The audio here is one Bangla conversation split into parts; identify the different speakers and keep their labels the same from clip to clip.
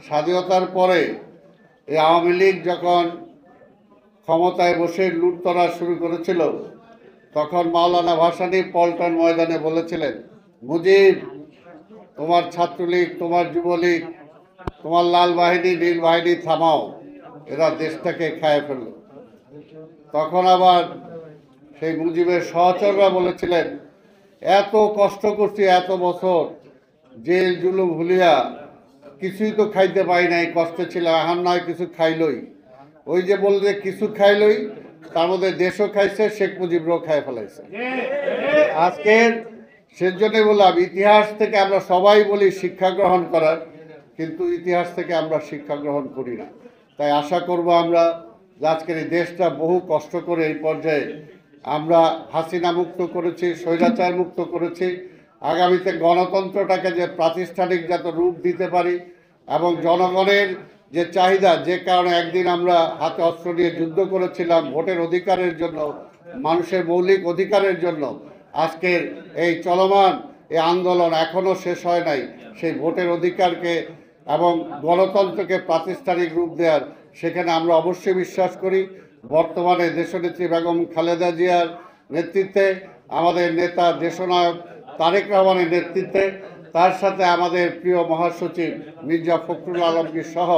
Speaker 1: স্বাধীনতার পরে এই আওয়ামী লীগ যখন ক্ষমতায় বসে লুটতরা শুরু করেছিল, তখন মাওলানা ভাসানী পল্টন ময়দানে বলেছিলেন, মুজিব, তোমার ছাত্রলীগ, তোমার যুবলীগ, তোমার লাল বাহিনী, নীল বাহিনী থামাও, এরা দেশটাকে খায় ফেলল। তখন আবার সেই মুজিবের সহচররা বলেছিলেন, এত কষ্ট করছি, এত বছর জেল জুলুম ভুলিয়া কিছুই তো খাইতে পাই নাই, কষ্টে ছিল, এখন নয় কিছু খাইলই। ওই যে বললে কিছু খাইলই, তার মধ্যে দেশও খাইছে, শেখ মুজিবরাও খাই ফেলাইছে। আজকের সেজন্যই বললাম, ইতিহাস থেকে আমরা সবাই বলি শিক্ষা গ্রহণ করার, কিন্তু ইতিহাস থেকে আমরা শিক্ষা গ্রহণ করি না। তাই আশা করব আমরা যে আজকের এই দেশটা বহু কষ্ট করে এই পর্যায়ে আমরা হাসিনা মুক্ত করেছি, স্বৈরাচার মুক্ত করেছি। আগামীতে গণতন্ত্রটাকে যে প্রাতিষ্ঠানিক যাতে রূপ দিতে পারি এবং জনগণের যে চাহিদা, যে কারণে একদিন আমরা হাতে অস্ত্র নিয়ে যুদ্ধ করেছিলাম ভোটের অধিকারের জন্য, মানুষের মৌলিক অধিকারের জন্য, আজকের এই চলমান এই আন্দোলন এখনও শেষ হয় নাই। সেই ভোটের অধিকারকে এবং গণতন্ত্রকে প্রাতিষ্ঠানিক রূপ দেওয়ার, সেখানে আমরা অবশ্যই বিশ্বাস করি। বর্তমানে দেশনেত্রী বেগম খালেদা জিয়ার নেতৃত্বে, আমাদের নেতা দেশনায়ক তারেক রহমানের নেতৃত্বে, তার সাথে আমাদের প্রিয় মহাসচিব মির্জা ফখরুল আলমগীর সহ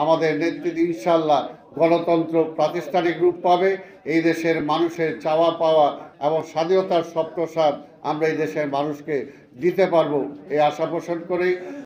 Speaker 1: আমাদের নেতৃত্বে ইনশাল্লাহ গণতন্ত্র প্রাতিষ্ঠানিক রূপ পাবে। এই দেশের মানুষের চাওয়া পাওয়া এবং স্বাধীনতার সপ্রসাদ আমরা এই দেশের মানুষকে দিতে পারবো, এই আশা পোষণ করেই